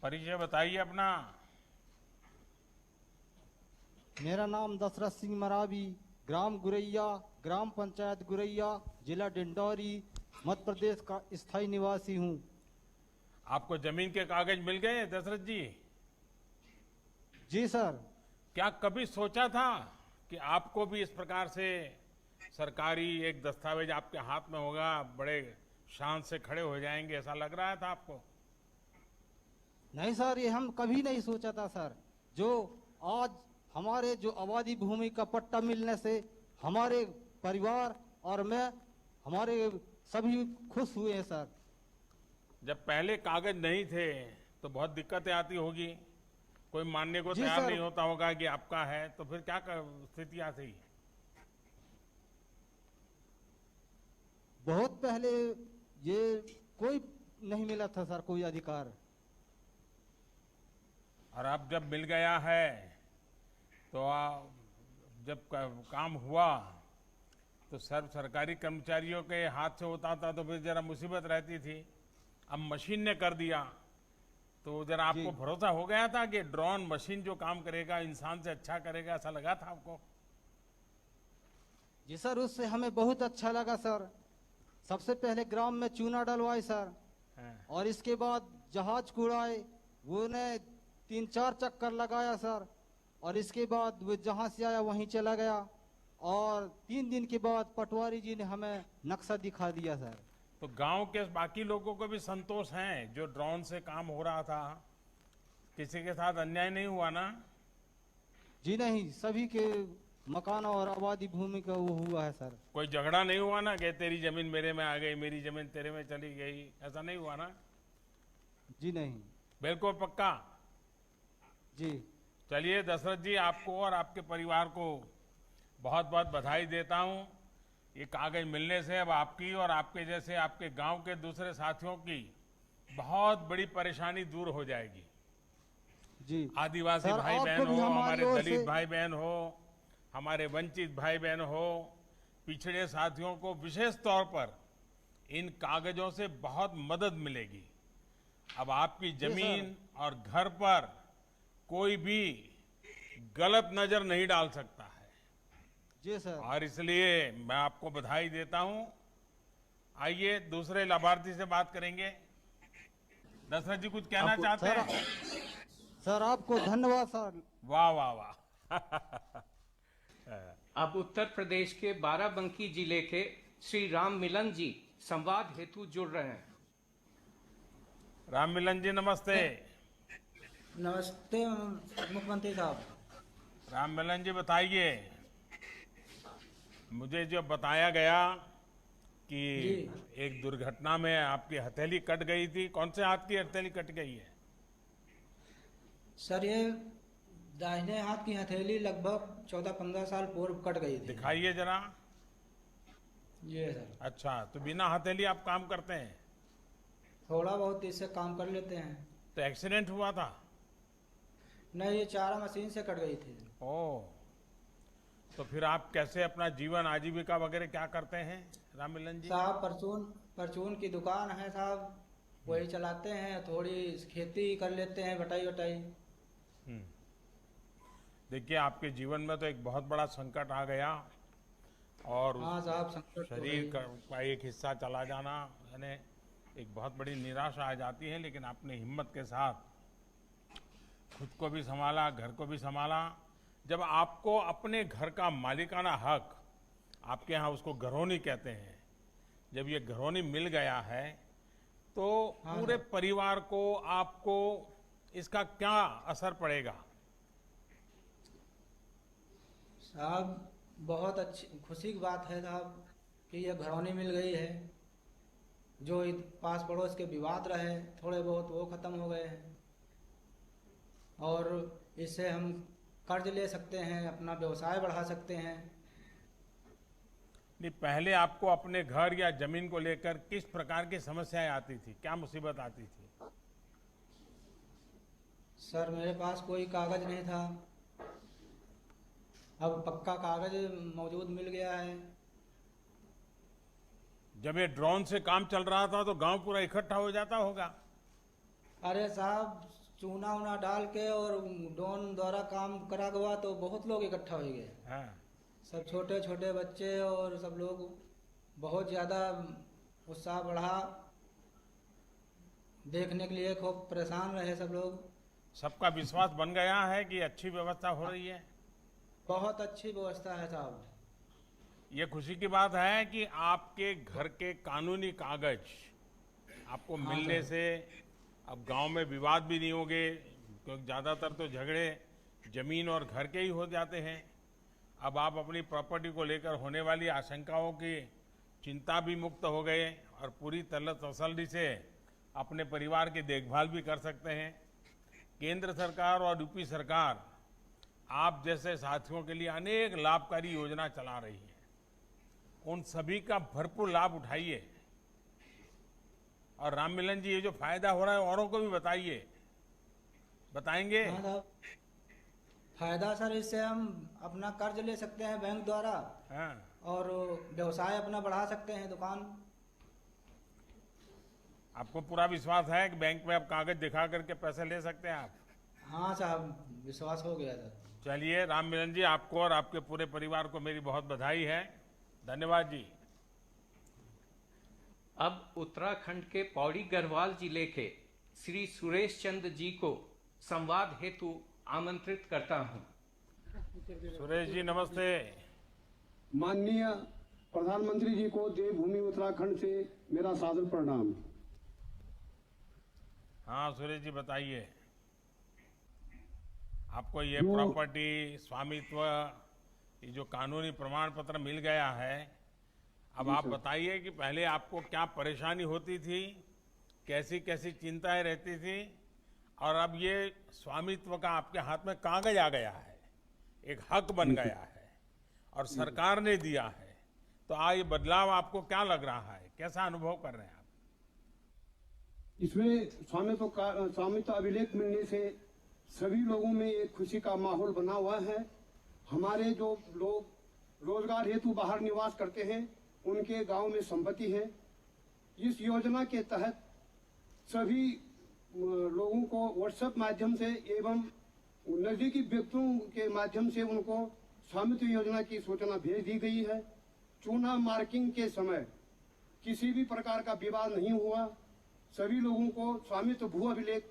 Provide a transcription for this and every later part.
परिचय बताइए अपना। मेरा नाम दशरथ सिंह मरावी, ग्राम गुरैया, ग्राम पंचायत गुरैया, जिला डिंडौरी, मध्य प्रदेश का स्थायी निवासी हूँ। आपको जमीन के कागज मिल गए दशरथ जी? जी सर। क्या कभी सोचा था कि आपको भी इस प्रकार से सरकारी एक दस्तावेज आपके हाथ में होगा, बड़े शान से खड़े हो जाएंगे, ऐसा लग रहा था आपको? नहीं सर, ये हम कभी नहीं सोचा था सर। जो आज हमारे जो आबादी भूमि का पट्टा मिलने से हमारे परिवार और मैं, हमारे सभी खुश हुए हैं सर। जब पहले कागज नहीं थे तो बहुत दिक्कतें आती होगी, कोई मानने को जी तैयार सर। नहीं होता होगा कि आपका है, तो फिर क्या स्थितियां थी? बहुत पहले ये कोई नहीं मिला था सर, कोई अधिकार। और अब जब मिल गया है तो जब काम हुआ तो सर्व सरकारी कर्मचारियों के हाथ से होता था तो फिर जरा मुसीबत रहती थी। अब मशीन ने कर दिया तो जरा जी आपको भरोसा हो गया था कि ड्रोन मशीन जो काम करेगा इंसान से अच्छा करेगा, ऐसा लगा था आपको? जी सर, उससे हमें बहुत अच्छा लगा सर। सबसे पहले ग्राम में चूना डलवाए सर, हाँ। और इसके बाद जहाज कुड़ाए, वो ने 3-4 चक्कर लगाया सर। और इसके बाद वो जहां से आया वहीं चला गया, और 3 दिन के बाद पटवारी जी ने हमें नक्शा दिखा दिया सर। तो गांव के बाकी लोगों को भी संतोष है जो ड्रोन से काम हो रहा था? किसी के साथ अन्याय नहीं हुआ ना? जी नहीं, सभी के मकान और आबादी भूमि का वो हुआ है सर। कोई झगड़ा नहीं हुआ ना कि तेरी जमीन मेरे में आ गई, मेरी जमीन तेरे में चली गई, ऐसा नहीं हुआ ना? जी नहीं। बिल्कुल पक्का? जी। चलिए दशरथ जी, आपको और आपके परिवार को बहुत बहुत बधाई देता हूं। ये कागज मिलने से अब आपकी और आपके जैसे आपके गांव के दूसरे साथियों की बहुत बड़ी परेशानी दूर हो जाएगी। जी आदिवासी सर, भाई आपको बहन भी हो, हमारी हमारे ओर दलित से। भाई बहन हो, हमारे वंचित भाई बहन हो, पिछड़े साथियों को विशेष तौर पर इन कागजों से बहुत मदद मिलेगी। अब आपकी जी सर। जमीन और घर पर कोई भी गलत नजर नहीं डाल सकता है, जी सर। और इसलिए मैं आपको बधाई देता हूं। आइए दूसरे लाभार्थी से बात करेंगे। दशरथ जी कुछ कहना आपको चाहते सर, हैं? सर आपको धन्यवाद सर। वाह वाह वाह। अब उत्तर प्रदेश के बाराबंकी जिले के श्री राम मिलन जी संवाद हेतु जुड़ रहे हैं। राम मिलन जी नमस्ते। नमस्ते मुख्यमंत्री साहब। राम मिलन जी बताइए, मुझे जो बताया गया कि जी एक दुर्घटना में आपकी हथेली कट गई थी, कौन से हाथ की हथेली कट गई है? सर, ये दाहिने हाथ की हथेली लगभग 14-15 साल पूर्व कट गई थी। दिखाइए जरा। ये सर, अच्छा, तो बिना हथेली आप काम करते हैं? थोड़ा बहुत इससे काम कर लेते हैं। तो एक्सीडेंट हुआ था? नहीं, ये चारा मशीन से कट गई थी। ओह, तो फिर आप कैसे अपना जीवन आजीविका वगैरह क्या करते हैं राम मिलन जी? साहब, परचून परचून की दुकान है साहब, वही चलाते हैं। थोड़ी खेती कर लेते हैं, बटाई वटाई। देखिए, आपके जीवन में तो एक बहुत बड़ा संकट आ गया, और हाँ साहब, संकट तो शरीर है। का एक हिस्सा चला जाना यानी एक बहुत बड़ी निराशा आ जाती है, लेकिन आपने हिम्मत के साथ खुद को भी संभाला, घर को भी संभाला। जब आपको अपने घर का मालिकाना हक, आपके यहाँ उसको घरौनी कहते हैं, जब ये घरौनी मिल गया है तो हाँ पूरे साहब। परिवार को, आपको इसका क्या असर पड़ेगा? साहब, बहुत अच्छी खुशी की बात है साहब कि ये घरौनी मिल गई है। जो पास पड़ोस के विवाद रहे थोड़े बहुत, वो खत्म हो गए हैं, और इससे हम कर्ज ले सकते हैं, अपना व्यवसाय बढ़ा सकते हैं। नहीं, पहले आपको अपने घर या जमीन को लेकर किस प्रकार की समस्याएं आती थी, क्या मुसीबत आती थी? सर, मेरे पास कोई कागज नहीं था। अब पक्का कागज मौजूद मिल गया है। जब ये ड्रोन से काम चल रहा था तो गांव पूरा इकट्ठा हो जाता होगा? अरे साहब, चूना उना डाल के और ड्रोन द्वारा काम करा हुआ तो बहुत लोग इकट्ठा हो गए। हाँ, सब छोटे छोटे बच्चे और सब लोग बहुत ज़्यादा उत्साह बढ़ा, देखने के लिए खूब परेशान रहे सब लोग। सबका विश्वास बन गया है कि अच्छी व्यवस्था हो रही है। बहुत अच्छी व्यवस्था है साहब। ये खुशी की बात है कि आपके घर के कानूनी कागज आपको मिलने से अब गांव में विवाद भी नहीं होंगे, क्योंकि ज्यादातर तो झगड़े जमीन और घर के ही हो जाते हैं। अब आप अपनी प्रॉपर्टी को लेकर होने वाली आशंकाओं की चिंता भी मुक्त हो गए और पूरी तरह तसल्ली से अपने परिवार की देखभाल भी कर सकते हैं। केंद्र सरकार और यूपी सरकार आप जैसे साथियों के लिए अनेक लाभकारी योजना चला रही है। उन सभी का भरपूर लाभ उठाइए और राम मिलन जी, ये जो फायदा हो रहा है औरों को भी बताइए। बताएंगे? हाँ साहब, फायदा सर इससे हम अपना कर्ज ले सकते हैं बैंक द्वारा हाँ, और व्यवसाय अपना बढ़ा सकते हैं, दुकान। आपको पूरा विश्वास है कि बैंक में आप कागज दिखा करके पैसे ले सकते हैं आप? हाँ साहब, विश्वास हो गया सर। चलिए राम मिलन जी, आपको और आपके पूरे परिवार को मेरी बहुत बधाई है। धन्यवाद जी। अब उत्तराखंड के पौड़ी गढ़वाल जिले के श्री सुरेश चंद्र जी को संवाद हेतु आमंत्रित करता हूं। सुरेश जी नमस्ते। माननीय प्रधानमंत्री जी को देवभूमि उत्तराखंड से मेरा सादर प्रणाम। हाँ सुरेश जी बताइए, आपको ये प्रॉपर्टी स्वामित्व, ये जो कानूनी प्रमाण पत्र मिल गया है, अब आप बताइए कि पहले आपको क्या परेशानी होती थी, कैसी कैसी चिंताएं रहती थी, और अब ये स्वामित्व का आपके हाथ में कागज आ गया है, एक हक बन गया है और सरकार ने दिया है, तो ये बदलाव आपको क्या लग रहा है, कैसा अनुभव कर रहे हैं आप? इसमें स्वामित्व अभिलेख मिलने से सभी लोगों में एक खुशी का माहौल बना हुआ है। हमारे जो लोग रोजगार हेतु बाहर निवास करते हैं, उनके गांव में संपत्ति है। इस योजना के तहत सभी लोगों को व्हाट्सएप माध्यम से एवं नजदीकी व्यक्तियों के माध्यम से उनको स्वामित्व योजना की सूचना भेज दी गई है। चूना मार्किंग के समय किसी भी प्रकार का विवाद नहीं हुआ। सभी लोगों को स्वामित्व भू अभिलेख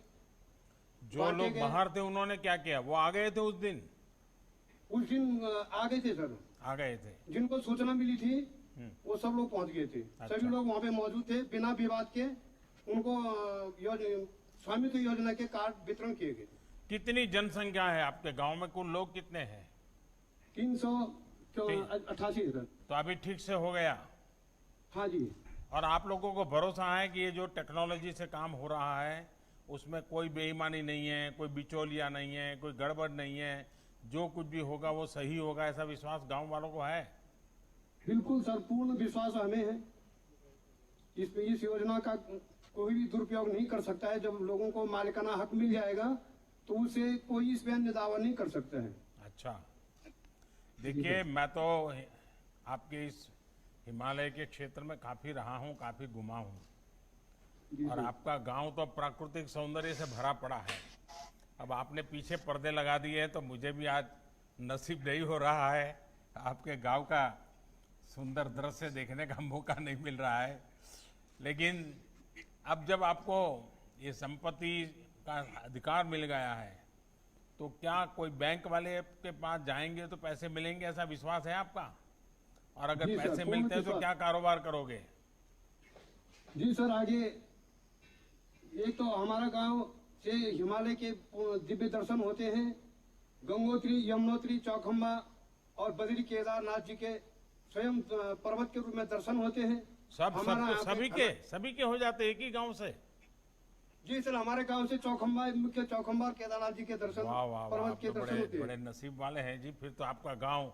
जो लोग बाहर थे उन्होंने क्या किया? वो आ गए थे उस दिन आ गए थे सर, आ गए थे, जिनको सूचना मिली थी वो सब लोग पहुंच गए थे। अच्छा। सभी लोग वहाँ पे मौजूद थे, बिना विवाद के उनको स्वामित्व योजना के कार्ड वितरण किए गए। कितनी जनसंख्या है आपके गांव में? कुल लोग कितने हैं? 388 सर। तो अभी ठीक से हो गया? हाँ जी। और आप लोगों को भरोसा है कि ये जो टेक्नोलॉजी से काम हो रहा है उसमें कोई बेईमानी नहीं है, कोई बिचौलिया नहीं है, कोई गड़बड़ नहीं है, जो कुछ भी होगा वो सही होगा, ऐसा विश्वास गांव वालों को है? बिल्कुल सर, पूर्ण विश्वास हमें है। इस योजना का कोई भी दुरुपयोग नहीं कर सकता है। जब लोगों को मालिकाना हक मिल जाएगा तो उसे कोई इस पर दावा नहीं कर सकता है। अच्छा, देखिए मैं तो आपके इस हिमालय के क्षेत्र में काफी रहा हूँ, काफी घुमा हूँ, और आपका गांव तो प्राकृतिक सौंदर्य से भरा पड़ा है। अब आपने पीछे पर्दे लगा दिए तो मुझे भी आज नसीब नहीं हो रहा है आपके गांव का सुंदर दृश्य देखने का मौका नहीं मिल रहा है। लेकिन अब जब आपको ये संपत्ति का अधिकार मिल गया है तो क्या कोई बैंक वाले के पास जाएंगे तो पैसे मिलेंगे, ऐसा विश्वास है आपका? और अगर जी सर, पैसे पूर्ण मिलते हैं तो विश्वास। क्या कारोबार करोगे? जी सर, आगे एक तो हमारा गांव से हिमालय के दिव्य दर्शन होते हैं। गंगोत्री, यमुनोत्री, चौखंबा और बद्री केदारनाथ जी के स्वयं पर्वत के रूप में दर्शन होते हैं। सभी के हो जाते एक ही गांव से? जी सर, हमारे गांव से चौखंबा, मुख्य चौखंबा और केदारनाथ जी के दर्शन, वाह वाह वाह, पर्वत आप के तो दर्शन होते बड़े हैं। नसीब वाले हैं जी। फिर तो आपका गांव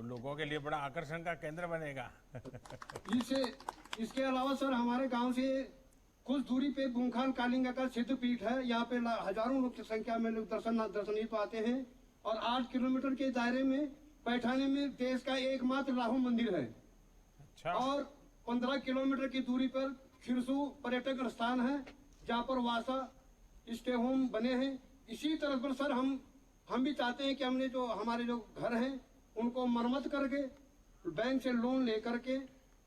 लोगों के लिए बड़ा आकर्षण का केंद्र बनेगा। इसके अलावा सर, हमारे गांव से कुछ दूरी पे बुंखाल कालिंगा का सिद्ध पीठ है। यहाँ पे हजारों लोग की संख्या में लोग दर्शनीय तो आते हैं। और 8 किलोमीटर के दायरे में पैठानी में देश का एकमात्र राहु मंदिर है। अच्छा, और 15 किलोमीटर की दूरी पर खिरसू पर्यटक स्थान है, जहाँ पर वासा स्टे होम बने हैं। इसी तरह पर सर हम भी चाहते हैं कि हमने जो हमारे जो घर हैं उनको मरम्मत करके बैंक से लोन ले करके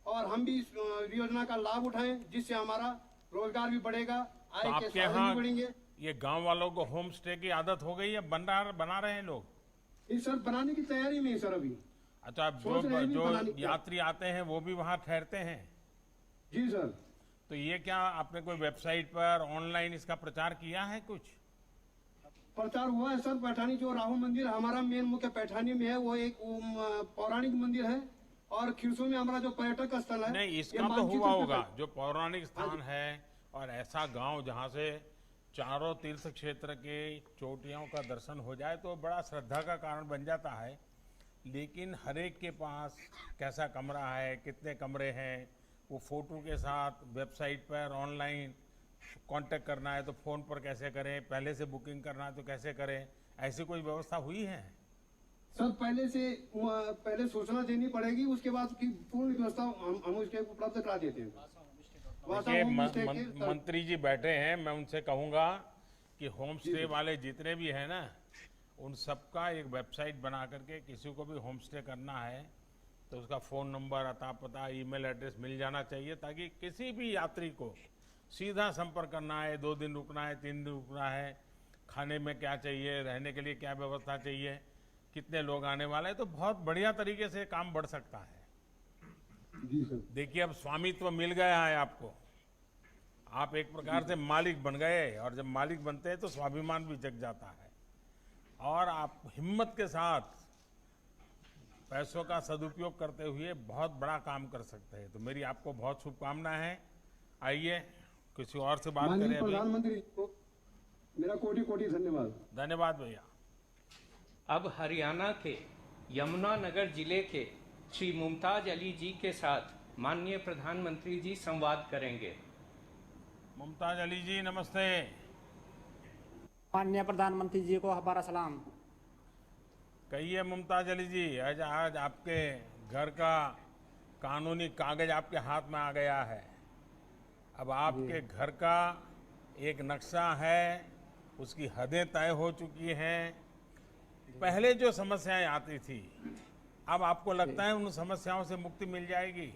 और हम भी इस योजना का लाभ उठाएं, जिससे हमारा रोजगार भी बढ़ेगा, तो आय के आपके साधन यहाँ भी बढ़ेंगे। ये गांव वालों को होम स्टे की आदत हो गई है, बना रहे हैं लोग? इस सर बनाने की तैयारी में है सर अभी। अच्छा, अब सोच रहे हैं भी जो बनाने की। यात्री आते हैं वो भी वहां ठहरते हैं? जी सर। तो ये क्या आपने कोई वेबसाइट पर ऑनलाइन इसका प्रचार किया है कुछ? प्रचार हुआ है सर। पैठानी जो राहु मंदिर हमारा मेन मुख्य पैठानी में है, वो एक पौराणिक मंदिर है, और खिरसू में हमारा जो पर्यटक स्थल है। नहीं, ये इसका तो मानचित्र हुआ पे होगा सर। जो पौराणिक स्थान है, और ऐसा गांव जहां से चारों तीर्थ क्षेत्र के चोटियों का दर्शन हो जाए तो बड़ा श्रद्धा का कारण बन जाता है। लेकिन हर एक के पास कैसा कमरा है, कितने कमरे हैं, वो फोटो के साथ वेबसाइट पर ऑनलाइन कांटेक्ट करना है तो फोन पर कैसे करें, पहले से बुकिंग करना है तो कैसे करें, ऐसी कोई व्यवस्था हुई है? सर पहले सूचना देनी पड़ेगी, उसके बाद की पूर्ण व्यवस्था हम उसके उपलब्ध करा देते हैं। देखिए, मंत्री जी बैठे हैं, मैं उनसे कहूंगा कि होम स्टे वाले जितने भी हैं ना, उन सबका एक वेबसाइट बना करके किसी को भी होम स्टे करना है तो उसका फ़ोन नंबर, अता पता, ईमेल एड्रेस मिल जाना चाहिए, ताकि किसी भी यात्री को सीधा संपर्क करना है, 2 दिन रुकना है, 3 दिन रुकना है, खाने में क्या चाहिए, रहने के लिए क्या व्यवस्था चाहिए, कितने लोग आने वाले हैं, तो बहुत बढ़िया तरीके से काम बढ़ सकता है। जी सर। देखिए, अब स्वामित्व मिल गया है आपको, आप एक प्रकार से मालिक बन गए, और जब मालिक बनते हैं तो स्वाभिमान भी जग जाता है, और आप हिम्मत के साथ पैसों का सदुपयोग करते हुए बहुत बड़ा काम कर सकते हैं। तो मेरी आपको बहुत शुभकामनाएं हैं। आइए किसी और से बात माननीय करें अभी। प्रधानमंत्री को मेरा कोटि कोटि धन्यवाद। धन्यवाद भैया। अब हरियाणा के यमुनानगर जिले के श्री मुमताज अली जी के साथ माननीय प्रधानमंत्री जी संवाद करेंगे। मुमताज अली जी, नमस्ते। माननीय प्रधानमंत्री जी को हमारा सलाम। कहिए मुमताज अली जी, आज आपके घर का कानूनी कागज आपके हाथ में आ गया है। अब आपके घर का एक नक्शा है, उसकी हदें तय हो चुकी हैं। पहले जो समस्याएं आती थी, अब आपको लगता है उन समस्याओं से मुक्ति मिल जाएगी?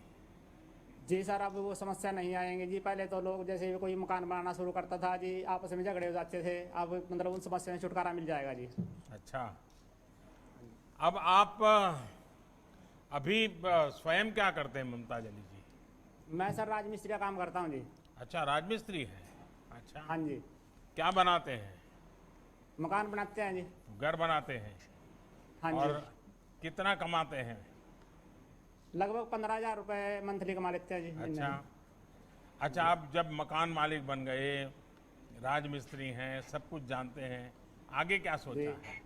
जी सर, अब वो समस्या नहीं आएंगे जी। पहले तो लोग जैसे कोई मकान बनाना शुरू करता था जी, आपस में झगड़े हो जाते थे, अब मतलब उन समस्या से छुटकारा मिल जाएगा जी। अच्छा, अब आप अभी स्वयं क्या करते हैं मुमताज अली जी? मैं सर राजमिस्त्री का काम करता हूँ जी। अच्छा, राजमिस्त्री है। अच्छा, हाँ जी, क्या बनाते हैं? मकान बनाते हैं जी। घर बनाते हैं। हाँ और जी, कितना कमाते हैं? लगभग 15,000 रुपये मंथली कमा लेते हैं जी। अच्छा, आप जब मकान मालिक बन गए, राजमिस्त्री हैं, सब कुछ जानते हैं, आगे क्या सोचा है?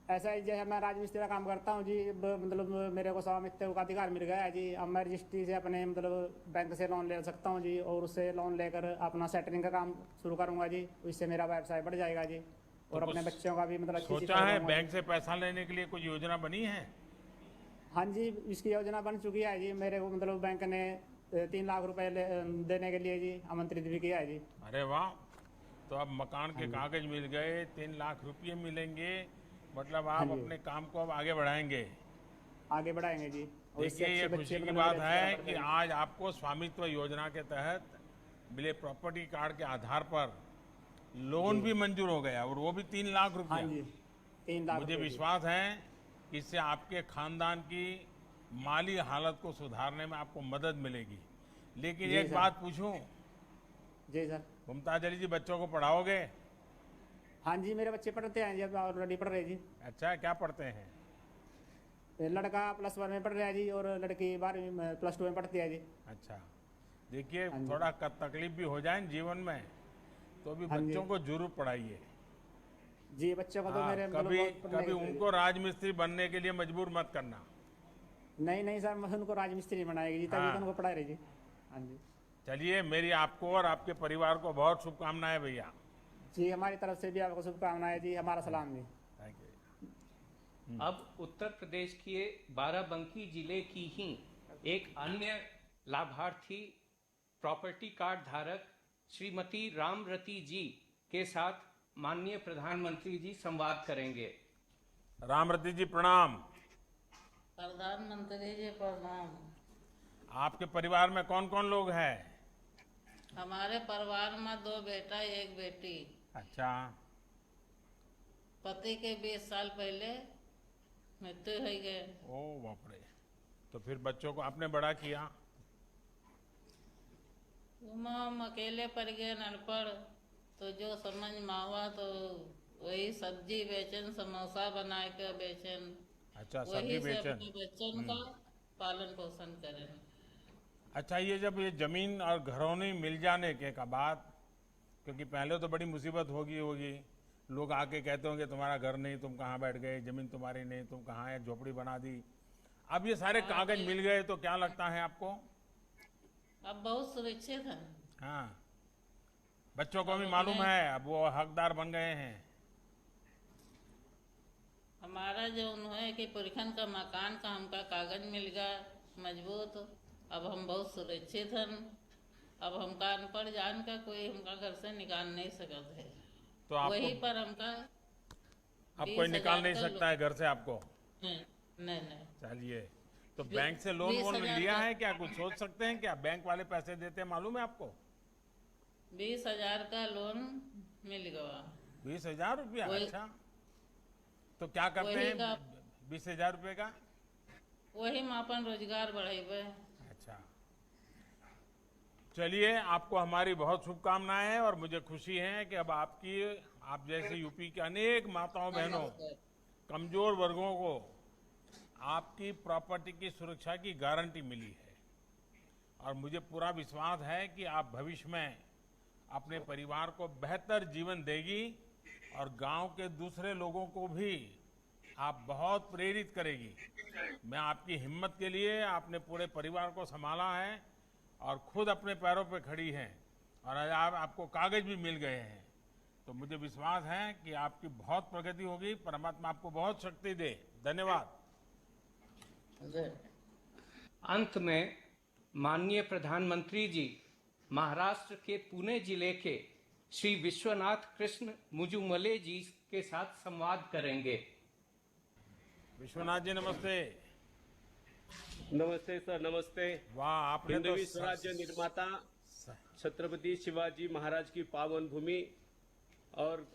ऐसा ही जैसे मैं राजमिस्त्री का काम करता हूँ जी, मतलब मेरे को स्वामित्व का अधिकार मिल गया है जी। अब मैं रजिस्ट्री से अपने मतलब बैंक से लोन ले सकता हूँ जी, और उससे लोन लेकर अपना सेटरिंग का काम शुरू करूँगा जी। इससे मेरा व्यवसाय बढ़ जाएगा जी, और तो अपने कुछ बच्चों का भी मतलब अच्छी सोचा है? बैंक से पैसा लेने के लिए कोई योजना बनी है? हाँ जी, इसकी योजना बन चुकी है जी। मेरे को मतलब बैंक ने 3 लाख रुपए देने के लिए जी आमंत्रित भी किया है जी। अरे वाह! तो अब मकान के कागज मिल गए, 3 लाख रुपये मिलेंगे, मतलब आप अपने काम को अब आगे बढ़ाएंगे। आगे बढ़ाएंगे जी। और इससे देखिए, ये अच्छे खुशी बच्चे की मतलब बात मेरे है अच्छे कि आज आपको स्वामित्व योजना के तहत मिले प्रॉपर्टी कार्ड के आधार पर लोन भी मंजूर हो गया, और वो भी 3 लाख हाँ रुपया। जी, 3 लाख मुझे रुपए जी। विश्वास है कि इससे आपके खानदान की माली हालत को सुधारने में आपको मदद मिलेगी। लेकिन जी एक सर। बात पूछूं, जी सर। मुमताज अली जी, बच्चों को पढ़ाओगे? हाँ जी, मेरे बच्चे पढ़ते हैं जी, अब ऑलरेडी पढ़ रहे जी। अच्छा, क्या पढ़ते हैं? लड़का +1 में पढ़ रहा है जी, और लड़की 12वीं में +2 में पढ़ती है जी। अच्छा, देखिए, हाँ जी। थोड़ा तकलीफ भी हो जाए जीवन में तो भी हाँ जी। बच्चों को जरूर पढ़ाइए। जी, बच्चों को तो हाँ, मेरे मतलब कभी बहुत पढ़ने कभी के- उनको राजमिस्त्री बनने के लिए मजबूर मत करना। नहीं सर, मैं उनको राजमिस्त्री बनाएगी जी, तभी हाँ। तो उनको पढ़ा रही जी। हाँ जी चलिए, मेरी आपको और आपके परिवार को बहुत शुभकामनाएं भैया। जी, हमारी तरफ से भी आपको शुभकामनाएं जी, हमारा सलाम जी। Thank you. अब उत्तर प्रदेश के बाराबंकी जिले की ही एक अन्य लाभार्थी प्रॉपर्टी कार्ड धारक श्रीमती रामरती जी के साथ माननीय प्रधानमंत्री जी संवाद करेंगे। रामरती जी प्रणाम। प्रधानमंत्री जी प्रणाम। आपके परिवार में कौन कौन लोग हैं? हमारे परिवार में 2 बेटा 1 बेटी। अच्छा, पति के 20 साल पहले मृत्यु हो गए। ओ बाप रे। तो फिर बच्चों को आपने बड़ा किया? हम अकेले पड़ गए, अनपढ़, तो जो समझ में आवा तो वही सब्जी बेचन, समोसा बना के बेचन, अच्छा, सब्जी वही से बेचन। अपने बच्चों का पालन पोषण करें। अच्छा, ये जब ये जमीन और घरौनी मिल जाने के का बाद, क्योंकि पहले तो बड़ी मुसीबत होगी, लोग आके कहते होंगे तुम्हारा घर नहीं, तुम कहाँ बैठ गए, जमीन तुम्हारी नहीं, तुम कहाँ है, झोपड़ी बना दी। अब ये सारे कागज मिल गए तो क्या लगता है आपको? अब बहुत सुरक्षित है। हाँ, बच्चों को भी मालूम है, अब वो हकदार बन गए हैं। हमारा जो उन्होंने कि पुरखन का मकान का हमका कागज मिल गया मजबूत। अब हम बहुत सुरक्षित हैं। अब हमका अनपढ़ जान का कोई हमका घर से निकाल नहीं सकत है। तो आपको वही पर हमका अब कोई निकाल नहीं सकता है घर से आपको? नहीं। चलिए, तो बैंक से लोन वोन लिया है क्या? कुछ सोच सकते हैं क्या? बैंक वाले पैसे देते हैं, मालूम है आपको? 20,000 का लोन मिल गया। 20,000 रुपया? अच्छा, तो क्या करते हैं 20,000 रुपये का? वही हम अपन रोजगार बढ़ेबे। अच्छा, चलिए, आपको हमारी बहुत शुभकामनाएं हैं और मुझे खुशी है कि अब आप जैसे यूपी के अनेक माताओं बहनों, कमजोर वर्गों को आपकी प्रॉपर्टी की सुरक्षा की गारंटी मिली है। और मुझे पूरा विश्वास है कि आप भविष्य में अपने परिवार को बेहतर जीवन देगी और गांव के दूसरे लोगों को भी आप बहुत प्रेरित करेगी। मैं आपकी हिम्मत के लिए, आपने पूरे परिवार को संभाला है और खुद अपने पैरों पे खड़ी हैं और आज आपको कागज भी मिल गए हैं, तो मुझे विश्वास है कि आपकी बहुत प्रगति होगी। परमात्मा आपको बहुत शक्ति दे। धन्यवाद। अंत में माननीय प्रधानमंत्री जी महाराष्ट्र के पुणे जिले के श्री विश्वनाथ कृष्ण मुजुमले जी के साथ संवाद करेंगे। विश्वनाथ जी नमस्ते। नमस्ते सर, नमस्ते। वाह, आपने तो हिंदवी स्वराज्य निर्माता छत्रपति शिवाजी महाराज की पावन भूमि और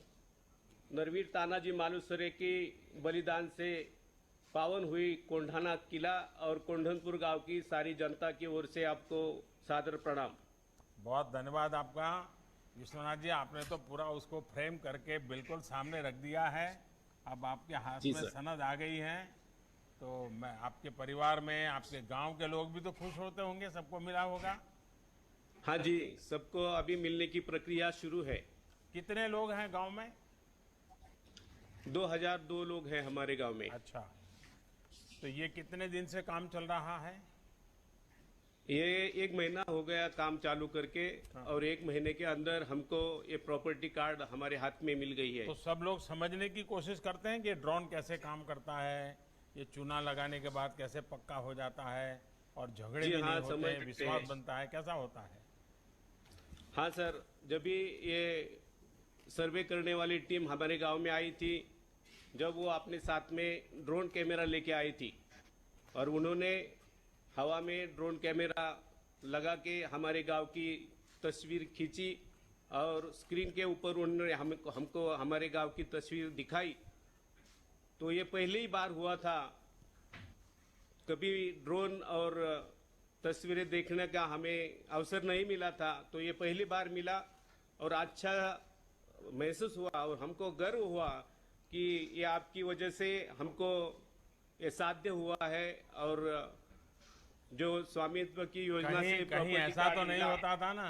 नरवीर तानाजी मालुसरे की बलिदान से पावन हुई कोंढाना किला और कोंढनपुर गांव की सारी जनता की ओर से आपको सादर प्रणाम। बहुत धन्यवाद आपका विश्वनाथ जी। आपने तो पूरा उसको फ्रेम करके बिल्कुल सामने रख दिया है। अब आपके हाथ जी में सर। सनद आ गई है, तो मैं आपके परिवार में, आपके गांव के लोग भी तो खुश होते होंगे, सबको मिला होगा। हाँ जी, सबको अभी मिलने की प्रक्रिया शुरू है। कितने लोग हैं गांव में? 2002 लोग हैं हमारे गांव में। अच्छा, तो ये कितने दिन से काम चल रहा है? ये 1 महीना हो गया काम चालू करके और 1 महीने के अंदर हमको ये प्रॉपर्टी कार्ड हमारे हाथ में मिल गई है। तो सब लोग समझने की कोशिश करते हैं कि ड्रोन कैसे काम करता है, ये चूना लगाने के बाद कैसे पक्का हो जाता है और झगड़े जी भी हाँ, नहीं होते समझ हैं, सकते विश्वास हैं। बनता है, कैसा होता है? हाँ सर, जब भी ये सर्वे करने वाली टीम हमारे गांव में आई थी, जब वो अपने साथ में ड्रोन कैमरा लेके आई थी और उन्होंने हवा में ड्रोन कैमरा लगा के हमारे गांव की तस्वीर खींची और स्क्रीन के ऊपर उन्होंने हमको हमारे गांव की तस्वीर दिखाई, तो ये पहली ही बार हुआ था। कभी ड्रोन और तस्वीरें देखने का हमें अवसर नहीं मिला था, तो ये पहली बार मिला और अच्छा महसूस हुआ और हमको गर्व हुआ कि ये आपकी वजह से हमको ये साध्य हुआ है। और जो स्वामित्व की योजना से कहीं property ऐसा कार्ड तो नहीं मिला। होता था ना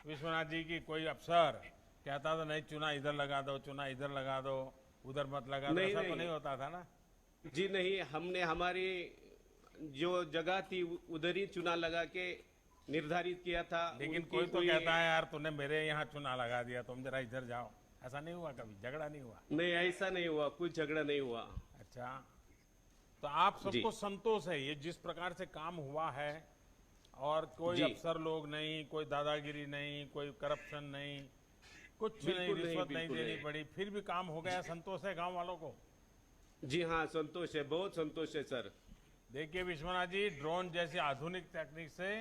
विश्वनाथ जी की कोई अफसर कहता था नहीं चुना इधर लगा दो, चुना इधर लगा दो, उधर मत लगा दो, नहीं, ऐसा तो नहीं। नहीं होता था ना? जी नहीं, हमने हमारी जो जगह थी उधर ही चुना लगा के निर्धारित किया था। लेकिन उनकी कोई तो कहता है यार तूने मेरे यहाँ चुना लगा दिया, तुम जरा इधर जाओ। ऐसा नहीं हुआ कभी? झगड़ा नहीं हुआ? नहीं, ऐसा नहीं हुआ, कुछ झगड़ा नहीं हुआ। अच्छा, तो आप सबको संतोष है ये जिस प्रकार से काम हुआ है और कोई जी। अफसर लोग नहीं, कोई दादागिरी नहीं, कोई करप्शन नहीं, कुछ नहीं, बिल्कुल नहीं, रिश्वत नहीं बिल्कुल देनी नहीं। पड़ी, फिर भी काम हो गया। संतोष है गांव वालों को? जी हाँ, संतोष है, बहुत संतोष है सर। देखिए विश्वनाथ जी, ड्रोन जैसी आधुनिक तकनीक से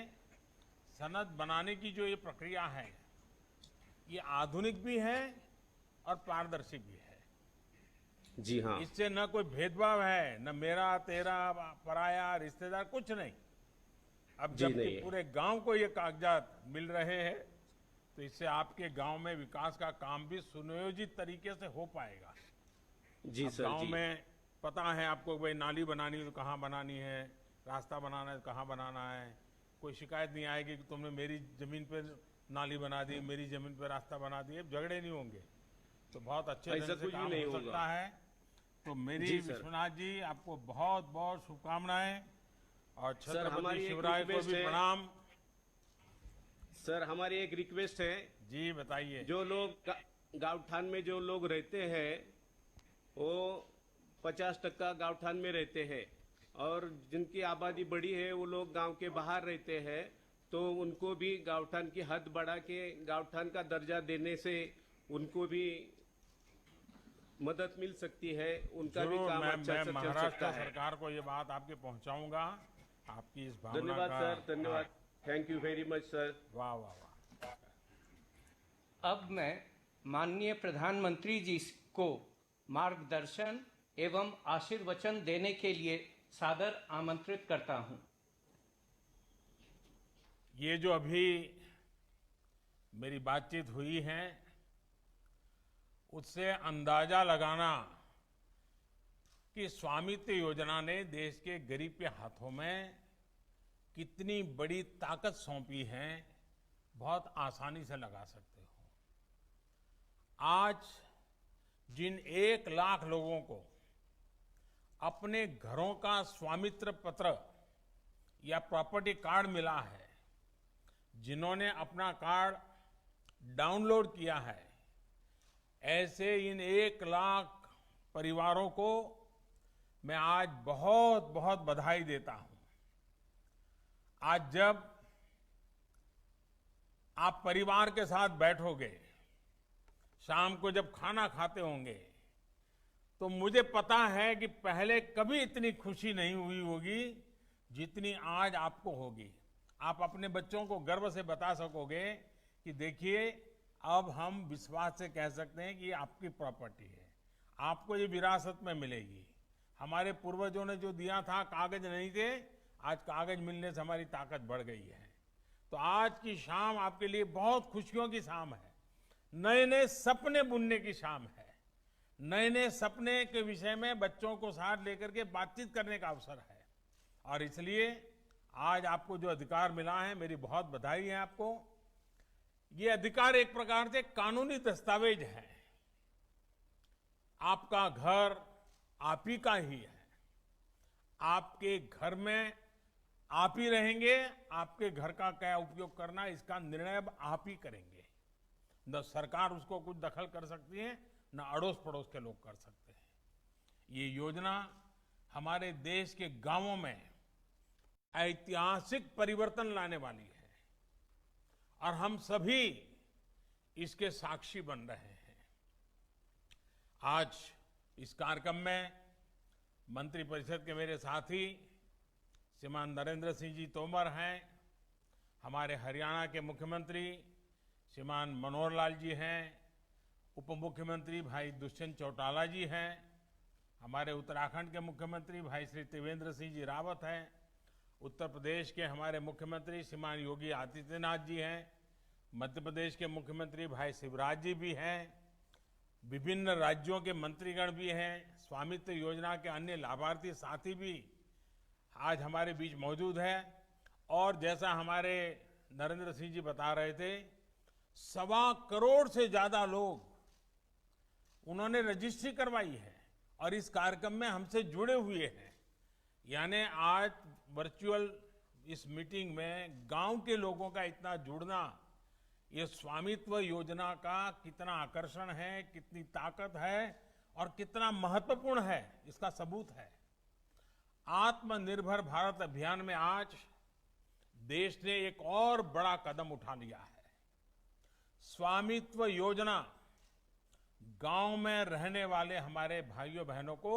सनद बनाने की जो ये प्रक्रिया है, ये आधुनिक भी है और पारदर्शी भी है। जी हाँ, इससे न कोई भेदभाव है, न मेरा तेरा पराया रिश्तेदार, कुछ नहीं। अब जी, जबकि नहीं है। पूरे गांव को ये कागजात मिल रहे हैं, तो इससे आपके गांव में विकास का काम भी सुनियोजित तरीके से हो पाएगा। जी अब सर गांव जी। में पता है आपको, भाई नाली बनानी है तो कहाँ बनानी है, रास्ता बनाना है तो कहाँ बनाना है। कोई शिकायत नहीं आएगी कि तुमने मेरी जमीन पर नाली बना दी, मेरी जमीन पर रास्ता बना दिए, झगड़े नहीं होंगे। तो बहुत अच्छे ऐसा ढंग से कुछ भी काम नहीं हो होगा। सकता है। तो मेरी जी सर। विश्वनाथ जी आपको बहुत बहुत शुभकामनाएं, और सर, हमारी छत्रपति एक शिवराय को रिक्वेस्ट भी है। प्रणाम। सर, हमारी एक रिक्वेस्ट है, जी बताइए। जो लोग गाँवठान में जो लोग रहते हैं वो 50% गाँवठान में रहते हैं, और जिनकी आबादी बड़ी है वो लोग गांव के बाहर रहते हैं, तो उनको भी गाँवठान की हद बढ़ा के गाँवठान का दर्जा देने से उनको भी मदद मिल सकती है, उनका भी जरूर, काम मैं अच्छा से चल महाराष्ट्र सकता है। सरकार को ये बात आपके पहुंचाऊंगा। आपकी इस भावना धन्यवाद का। सर, धन्यवाद, thank you very much sir. वाह वाह वाह। अब मैं माननीय प्रधानमंत्री जी को मार्गदर्शन एवं आशीर्वचन देने के लिए सादर आमंत्रित करता हूं। ये जो अभी मेरी बातचीत हुई है, उससे अंदाजा लगाना कि स्वामित्व योजना ने देश के गरीब के हाथों में कितनी बड़ी ताकत सौंपी है, बहुत आसानी से लगा सकते हो। आज जिन 1 लाख लोगों को अपने घरों का स्वामित्व पत्र या प्रॉपर्टी कार्ड मिला है, जिन्होंने अपना कार्ड डाउनलोड किया है, ऐसे इन 1 लाख परिवारों को मैं आज बहुत बहुत बधाई देता हूं। आज जब आप परिवार के साथ बैठोगे, शाम को जब खाना खाते होंगे, तो मुझे पता है कि पहले कभी इतनी खुशी नहीं हुई होगी जितनी आज आपको होगी। आप अपने बच्चों को गर्व से बता सकोगे कि देखिए, अब हम विश्वास से कह सकते हैं कि ये आपकी प्रॉपर्टी है, आपको ये विरासत में मिलेगी। हमारे पूर्वजों ने जो दिया था, कागज नहीं थे, आज कागज मिलने से हमारी ताकत बढ़ गई है। तो आज की शाम आपके लिए बहुत खुशियों की शाम है, नए नए सपने बुनने की शाम है, नए नए सपने के विषय में बच्चों को साथ लेकर के बातचीत करने का अवसर है। और इसलिए आज आपको जो अधिकार मिला है, मेरी बहुत बधाई है आपको। ये अधिकार एक प्रकार से कानूनी दस्तावेज है। आपका घर आप ही का ही है, आपके घर में आप ही रहेंगे, आपके घर का क्या उपयोग करना इसका निर्णय अब आप ही करेंगे। न सरकार उसको कुछ दखल कर सकती है, न अड़ोस पड़ोस के लोग कर सकते हैं। ये योजना हमारे देश के गांवों में ऐतिहासिक परिवर्तन लाने वाली है, और हम सभी इसके साक्षी बन रहे हैं। आज इस कार्यक्रम में मंत्रिपरिषद के मेरे साथी श्रीमान नरेंद्र सिंह जी तोमर हैं, हमारे हरियाणा के मुख्यमंत्री श्रीमान मनोहर लाल जी हैं, उप मुख्यमंत्री भाई दुष्यंत चौटाला जी हैं, हमारे उत्तराखंड के मुख्यमंत्री भाई श्री त्रिवेंद्र सिंह जी रावत हैं, उत्तर प्रदेश के हमारे मुख्यमंत्री श्रीमान योगी आदित्यनाथ जी हैं, मध्य प्रदेश के मुख्यमंत्री भाई शिवराज जी भी हैं, विभिन्न राज्यों के मंत्रीगण भी हैं, स्वामित्व योजना के अन्य लाभार्थी साथी भी आज हमारे बीच मौजूद है। और जैसा हमारे नरेंद्र सिंह जी बता रहे थे, 1.25 करोड़ से ज्यादा लोग उन्होंने रजिस्ट्री करवाई है और इस कार्यक्रम में हमसे जुड़े हुए हैं। यानी आज वर्चुअल इस मीटिंग में गांव के लोगों का इतना जुड़ना, ये स्वामित्व योजना का कितना आकर्षण है, कितनी ताकत है और कितना महत्वपूर्ण है, इसका सबूत है। आत्मनिर्भर भारत अभियान में आज देश ने एक और बड़ा कदम उठा लिया है। स्वामित्व योजना गांव में रहने वाले हमारे भाइयों बहनों को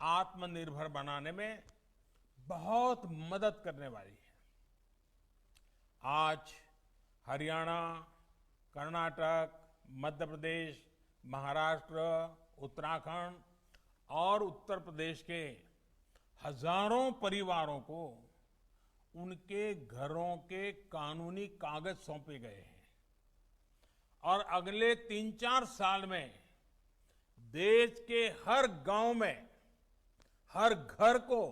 आत्मनिर्भर बनाने में बहुत मदद करने वाली है। आज हरियाणा, कर्नाटक, मध्य प्रदेश, महाराष्ट्र, उत्तराखंड और उत्तर प्रदेश के हजारों परिवारों को उनके घरों के कानूनी कागज सौंपे गए हैं और अगले 3-4 साल में देश के हर गांव में, हर घर को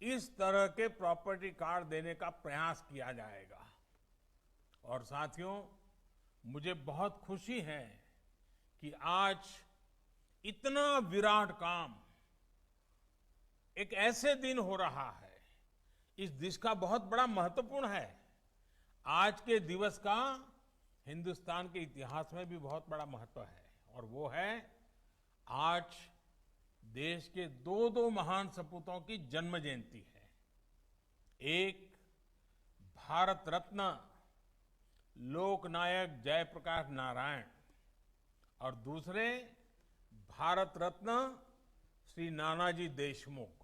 इस तरह के प्रॉपर्टी कार्ड देने का प्रयास किया जाएगा। और साथियों, मुझे बहुत खुशी है कि आज इतना विराट काम एक ऐसे दिन हो रहा है, इस दिवस का बहुत बड़ा महत्वपूर्ण है। आज के दिवस का हिंदुस्तान के इतिहास में भी बहुत बड़ा महत्व है और वो है आज देश के दो महान सपूतों की जन्म जयंती है। एक भारत रत्न लोकनायक जयप्रकाश नारायण और दूसरे भारत रत्न श्री नानाजी देशमुख।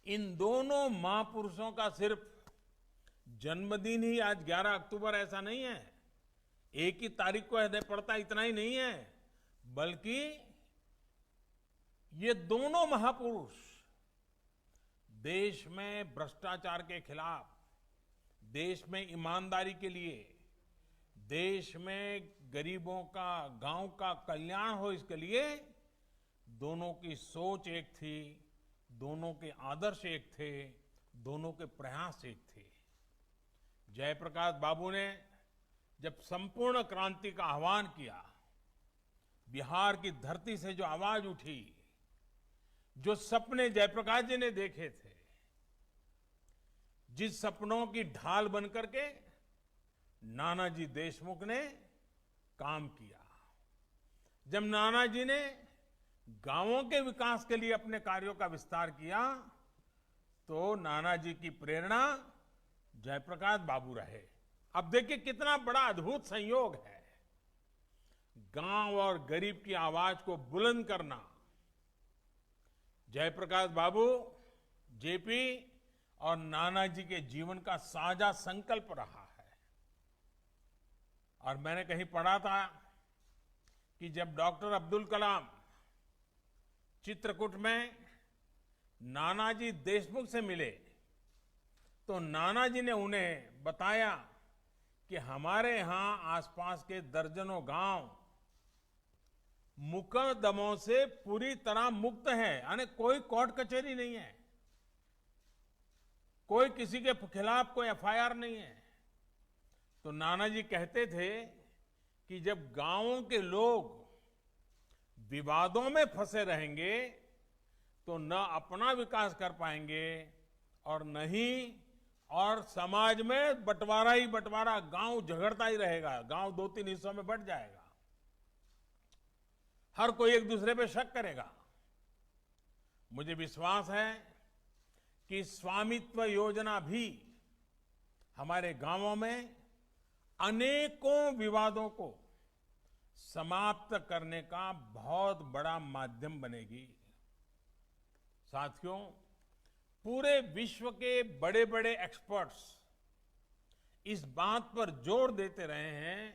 इन दोनों महापुरुषों का सिर्फ जन्मदिन ही आज 11 अक्टूबर ऐसा नहीं है, एक ही तारीख को हृदय पड़ता इतना ही नहीं है, बल्कि ये दोनों महापुरुष देश में भ्रष्टाचार के खिलाफ, देश में ईमानदारी के लिए, देश में गरीबों का, गांव का कल्याण हो, इसके लिए दोनों की सोच एक थी, दोनों के आदर्श एक थे, दोनों के प्रयास एक थे। जयप्रकाश बाबू ने जब संपूर्ण क्रांति का आह्वान किया, बिहार की धरती से जो आवाज उठी, जो सपने जयप्रकाश जी ने देखे थे, जिस सपनों की ढाल बनकर के नानाजी देशमुख ने काम किया। जब नानाजी ने गांवों के विकास के लिए अपने कार्यों का विस्तार किया, तो नानाजी की प्रेरणा जयप्रकाश बाबू रहे। अब देखिए कितना बड़ा अद्भुत संयोग है, गांव और गरीब की आवाज को बुलंद करना जयप्रकाश बाबू, जेपी और नानाजी के जीवन का साझा संकल्प रहा है। और मैंने कहीं पढ़ा था कि जब डॉक्टर अब्दुल कलाम चित्रकूट में नानाजी देशमुख से मिले, तो नानाजी ने उन्हें बताया कि हमारे यहां आसपास के दर्जनों गांव मुकदमों से पूरी तरह मुक्त है, यानी कोई कोर्ट कचहरी नहीं है, कोई किसी के खिलाफ कोई एफआईआर नहीं है। तो नानाजी कहते थे कि जब गांवों के लोग विवादों में फंसे रहेंगे तो न अपना विकास कर पाएंगे और नहीं, और समाज में बंटवारा ही बंटवारा, गांव झगड़ता ही रहेगा, गांव 2-3 हिस्सों में बंट जाएगा, हर कोई एक दूसरे पे शक करेगा। मुझे विश्वास है कि स्वामित्व योजना भी हमारे गांवों में अनेकों विवादों को समाप्त करने का बहुत बड़ा माध्यम बनेगी। साथियों, पूरे विश्व के बड़े बड़े एक्सपर्ट्स इस बात पर जोर देते रहे हैं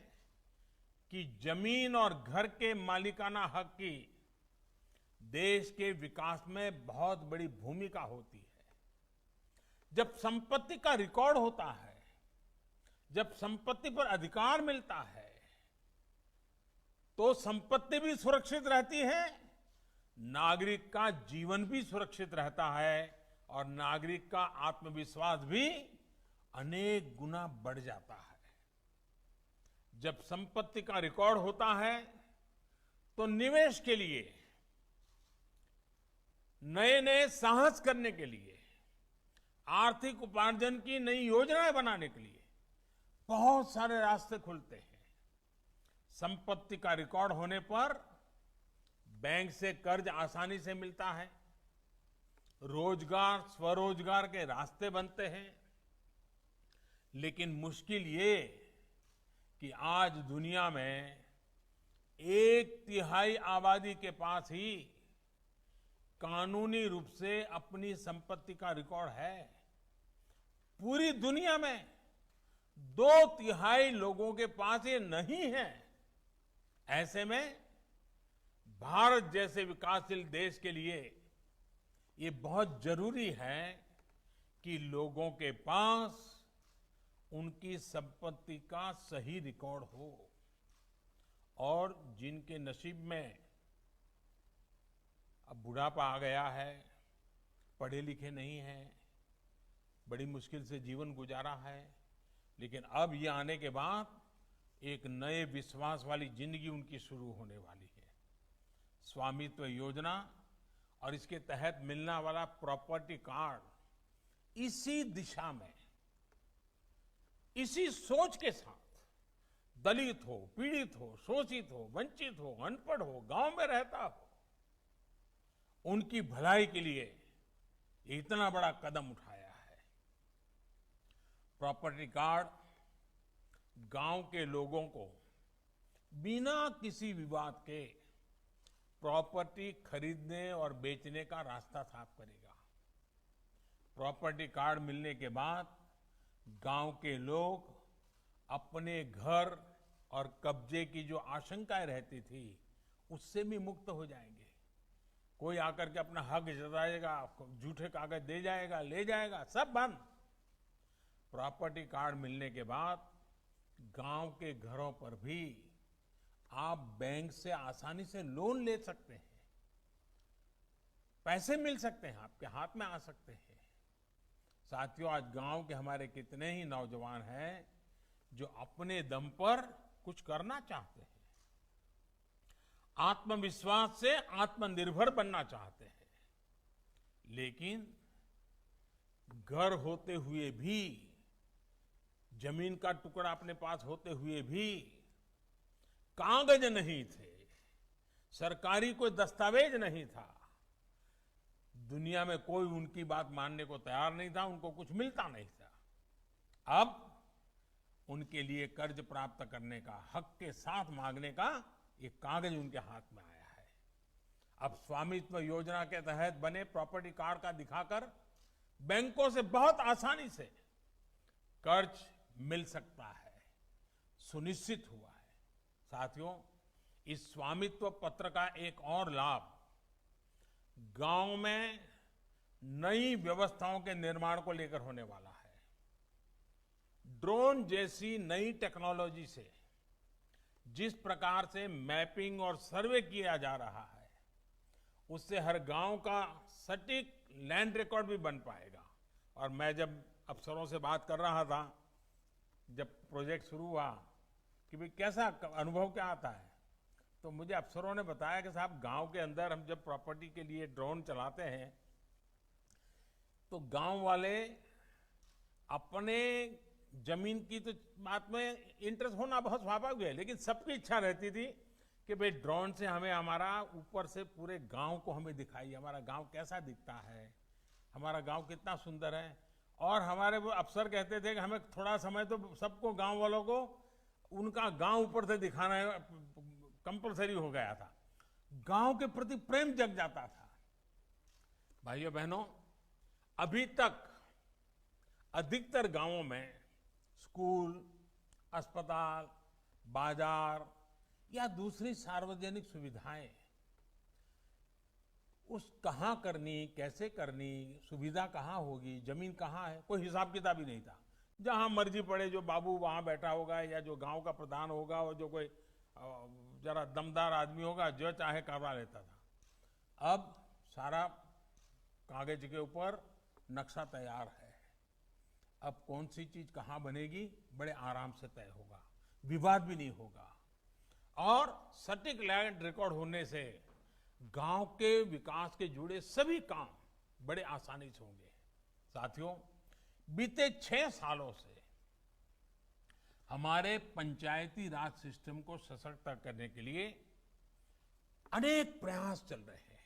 कि जमीन और घर के मालिकाना हक की देश के विकास में बहुत बड़ी भूमिका होती है। जब संपत्ति का रिकॉर्ड होता है, जब संपत्ति पर अधिकार मिलता है, तो संपत्ति भी सुरक्षित रहती है, नागरिक का जीवन भी सुरक्षित रहता है और नागरिक का आत्मविश्वास भी अनेक गुना बढ़ जाता है। जब संपत्ति का रिकॉर्ड होता है तो निवेश के लिए, नए नए साहस करने के लिए, आर्थिक उपार्जन की नई योजनाएं बनाने के लिए बहुत सारे रास्ते खुलते हैं। संपत्ति का रिकॉर्ड होने पर बैंक से कर्ज आसानी से मिलता है, रोजगार, स्वरोजगार के रास्ते बनते हैं, लेकिन मुश्किल ये कि आज दुनिया में 1/3 आबादी के पास ही कानूनी रूप से अपनी संपत्ति का रिकॉर्ड है। पूरी दुनिया में 2/3 लोगों के पास ये नहीं है। ऐसे में भारत जैसे विकासशील देश के लिए ये बहुत जरूरी है कि लोगों के पास उनकी संपत्ति का सही रिकॉर्ड हो, और जिनके नसीब में अब बुढ़ापा आ गया है, पढ़े लिखे नहीं हैं, बड़ी मुश्किल से जीवन गुजारा है, लेकिन अब ये आने के बाद एक नए विश्वास वाली जिंदगी उनकी शुरू होने वाली है। स्वामित्व योजना और इसके तहत मिलने वाला प्रॉपर्टी कार्ड इसी दिशा में, इसी सोच के साथ दलित हो, पीड़ित हो, शोषित हो, वंचित हो, अनपढ़ हो, गांव में रहता हो, उनकी भलाई के लिए ये इतना बड़ा कदम उठाया है। प्रॉपर्टी कार्ड गांव के लोगों को बिना किसी विवाद के प्रॉपर्टी खरीदने और बेचने का रास्ता साफ करेगा। प्रॉपर्टी कार्ड मिलने के बाद गांव के लोग अपने घर और कब्जे की जो आशंकाएं रहती थी उससे भी मुक्त हो जाएंगे। कोई आकर के अपना हक जताएगा, झूठे कागज दे जाएगा, ले जाएगा, सब बंद। प्रॉपर्टी कार्ड मिलने के बाद गांव के घरों पर भी आप बैंक से आसानी से लोन ले सकते हैं, पैसे मिल सकते हैं, आपके हाथ में आ सकते हैं। साथियों, आज गांव के हमारे कितने ही नौजवान हैं जो अपने दम पर कुछ करना चाहते हैं, आत्मविश्वास से आत्मनिर्भर बनना चाहते हैं, लेकिन घर होते हुए भी, जमीन का टुकड़ा अपने पास होते हुए भी कागज नहीं थे, सरकारी कोई दस्तावेज नहीं था, दुनिया में कोई उनकी बात मानने को तैयार नहीं था, उनको कुछ मिलता नहीं था। अब उनके लिए कर्ज प्राप्त करने का, हक के साथ मांगने का एक कागज उनके हाथ में आया है। अब स्वामित्व योजना के तहत बने प्रॉपर्टी कार्ड का दिखाकर बैंकों से बहुत आसानी से कर्ज मिल सकता है, सुनिश्चित हुआ है। साथियों, इस स्वामित्व पत्र का एक और लाभ गांव में नई व्यवस्थाओं के निर्माण को लेकर होने वाला है। ड्रोन जैसी नई टेक्नोलॉजी से जिस प्रकार से मैपिंग और सर्वे किया जा रहा है, उससे हर गांव का सटीक लैंड रिकॉर्ड भी बन पाएगा। और मैं जब अफसरों से बात कर रहा था, जब प्रोजेक्ट शुरू हुआ कि भाई कैसा अनुभव क्या आता है, तो मुझे अफसरों ने बताया कि साहब गांव के अंदर हम जब प्रॉपर्टी के लिए ड्रोन चलाते हैं तो गांव वाले अपने जमीन की तो बात में इंटरेस्ट होना बहुत स्वाभाविक है, लेकिन सबकी इच्छा रहती थी कि भाई ड्रोन से हमें हमारा ऊपर से पूरे गांव को हमें दिखाइए, हमारा गांव कैसा दिखता है, हमारा गांव कितना सुंदर है। और हमारे वो अफसर कहते थे कि हमें थोड़ा समय तो सबको, गांव वालों को उनका गांव ऊपर से दिखाना कंपलसरी हो गया था। गांव के प्रति प्रेम जग जाता था। भाइयों बहनों, अभी तक अधिकतर गांवों में स्कूल, अस्पताल, बाजार या दूसरी सार्वजनिक सुविधाएं उस कहां करनी, कैसे करनी, सुविधा कहां होगी, जमीन कहां है, कोई हिसाब किताब ही नहीं था। जहां मर्जी पड़े जो बाबू वहां बैठा होगा, या जो गांव का प्रधान होगा, और जो कोई जरा दमदार आदमी होगा, जो चाहे करवा लेता था। अब सारा कागज के ऊपर नक्शा तैयार है। अब कौन सी चीज कहां बनेगी बड़े आराम से तय होगा, विवाद भी नहीं होगा, और सटीक लैंड रिकॉर्ड होने से गांव के विकास के जुड़े सभी काम बड़े आसानी से होंगे। साथियों, बीते 6 सालों से हमारे पंचायती राज सिस्टम को सशक्त करने के लिए अनेक प्रयास चल रहे हैं,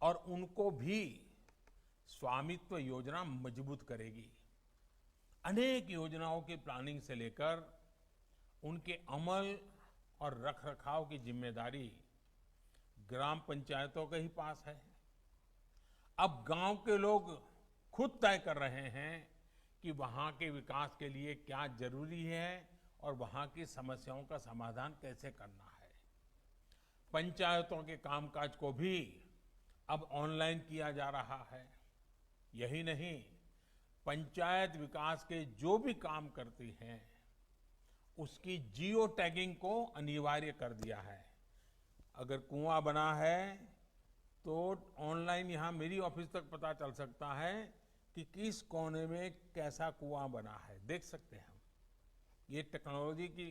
और उनको भी स्वामित्व योजना मजबूत करेगी। अनेक योजनाओं की प्लानिंग से लेकर उनके अमल और रखरखाव की जिम्मेदारी ग्राम पंचायतों के ही पास है। अब गांव के लोग खुद तय कर रहे हैं कि वहां के विकास के लिए क्या जरूरी है और वहां की समस्याओं का समाधान कैसे करना है। पंचायतों के कामकाज को भी अब ऑनलाइन किया जा रहा है। यही नहीं, पंचायत विकास के जो भी काम करती हैं उसकी जियो टैगिंग को अनिवार्य कर दिया है। अगर कुआं बना है तो ऑनलाइन यहां मेरी ऑफिस तक पता चल सकता है कि किस कोने में कैसा कुआं बना है, देख सकते हैं हम। ये टेक्नोलॉजी की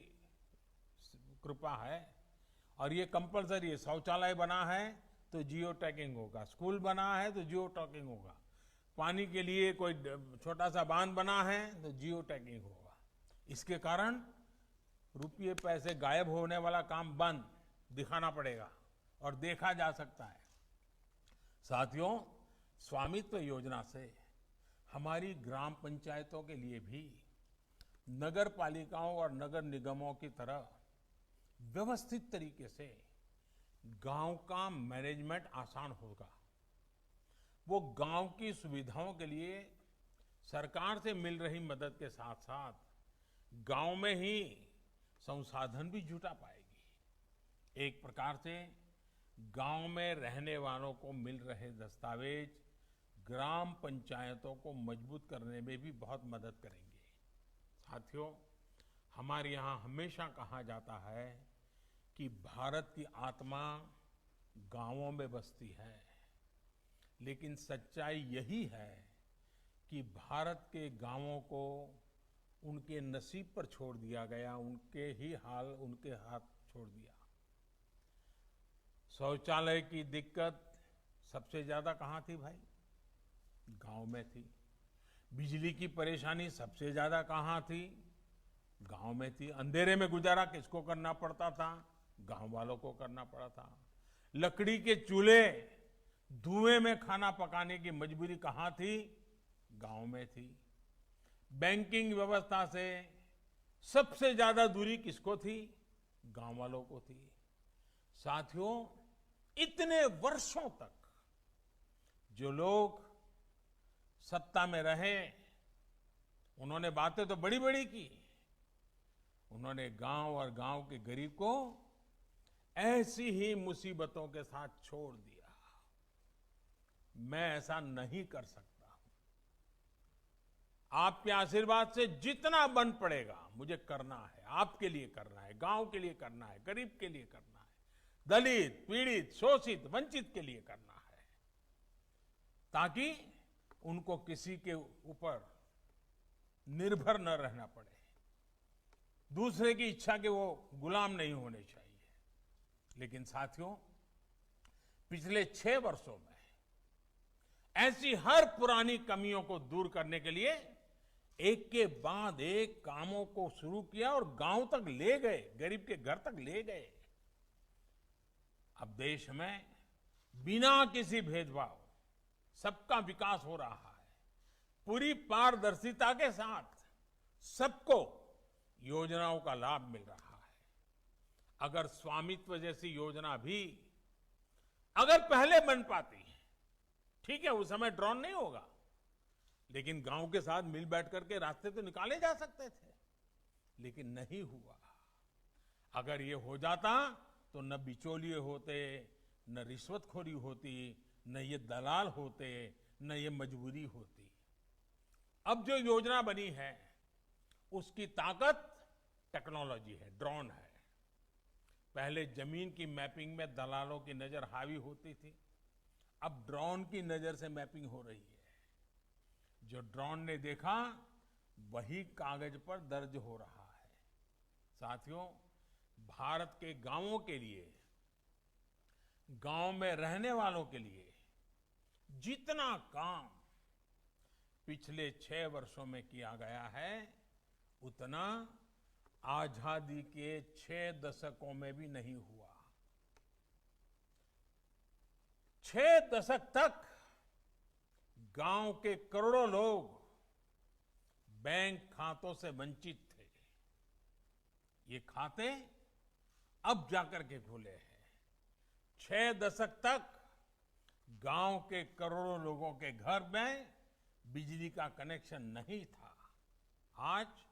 कृपा है और ये कंपलसरी है। शौचालय बना है तो जियो टैगिंग होगा, स्कूल बना है तो जियो टैगिंग होगा, पानी के लिए कोई छोटा सा बांध बना है तो जियो टैगिंग होगा। इसके कारण रुपये पैसे गायब होने वाला काम बंद दिखाना पड़ेगा और देखा जा सकता है। साथियों, स्वामित्व योजना से हमारी ग्राम पंचायतों के लिए भी नगर पालिकाओं और नगर निगमों की तरह व्यवस्थित तरीके से गांव का मैनेजमेंट आसान होगा। वो गांव की सुविधाओं के लिए सरकार से मिल रही मदद के साथ साथ गांव में ही संसाधन भी जुटा पाएगी। एक प्रकार से गांव में रहने वालों को मिल रहे दस्तावेज ग्राम पंचायतों को मजबूत करने में भी बहुत मदद करेंगे। साथियों, हमारे यहाँ हमेशा कहा जाता है कि भारत की आत्मा गांवों में बसती है, लेकिन सच्चाई यही है कि भारत के गांवों को उनके नसीब पर छोड़ दिया गया, उनके ही हाल उनके हाथ छोड़ दिया। शौचालय की दिक्कत सबसे ज्यादा कहाँ थी भाई? गांव में थी। बिजली की परेशानी सबसे ज्यादा कहाँ थी? गांव में थी। अंधेरे में गुजारा किसको करना पड़ता था? गांव वालों को करना पड़ा था। लकड़ी के चूल्हे, धुएं में खाना पकाने की मजबूरी कहाँ थी? गांव में थी। बैंकिंग व्यवस्था से सबसे ज्यादा दूरी किसको थी? गांव वालों को थी। साथियों, इतने वर्षों तक जो लोग सत्ता में रहे, उन्होंने बातें तो बड़ी बड़ी की, उन्होंने गांव और गांव के गरीब को ऐसी ही मुसीबतों के साथ छोड़ दिया। मैं ऐसा नहीं कर सकता। आपके आशीर्वाद से जितना बन पड़ेगा मुझे करना है, आपके लिए करना है, गांव के लिए करना है, गरीब के लिए करना है, दलित, पीड़ित, शोषित, वंचित के लिए करना है, ताकि उनको किसी के ऊपर निर्भर न रहना पड़े, दूसरे की इच्छा के वो गुलाम नहीं होने चाहिए। लेकिन साथियों, पिछले 6 वर्षों में ऐसी हर पुरानी कमियों को दूर करने के लिए एक के बाद एक कामों को शुरू किया और गांव तक ले गए, गरीब के घर तक ले गए। अब देश में बिना किसी भेदभाव सबका विकास हो रहा है। पूरी पारदर्शिता के साथ सबको योजनाओं का लाभ मिल रहा है। अगर स्वामित्व जैसी योजना भी अगर पहले बन पाती है, ठीक है, उस समय ड्रोन नहीं होगा, लेकिन गांव के साथ मिल बैठ करके रास्ते तो निकाले जा सकते थे, लेकिन नहीं हुआ। अगर ये हो जाता तो न बिचौलिए होते, न रिश्वतखोरी होती, न ये दलाल होते, न ये मजबूरी होती। अब जो योजना बनी है उसकी ताकत टेक्नोलॉजी है, ड्रोन है। पहले जमीन की मैपिंग में दलालों की नजर हावी होती थी, अब ड्रोन की नजर से मैपिंग हो रही है। जो ड्रोन ने देखा वही कागज पर दर्ज हो रहा है। साथियों, भारत के गांवों के लिए, गांव में रहने वालों के लिए जितना काम पिछले 6 वर्षों में किया गया है, उतना आजादी के 6 दशकों में भी नहीं हुआ। 6 दशक तक गांव के करोड़ों लोग बैंक खातों से वंचित थे। ये खाते अब जाकर के खुले हैं। 6 दशक तक गांव के करोड़ों लोगों के घर में बिजली का कनेक्शन नहीं था। आज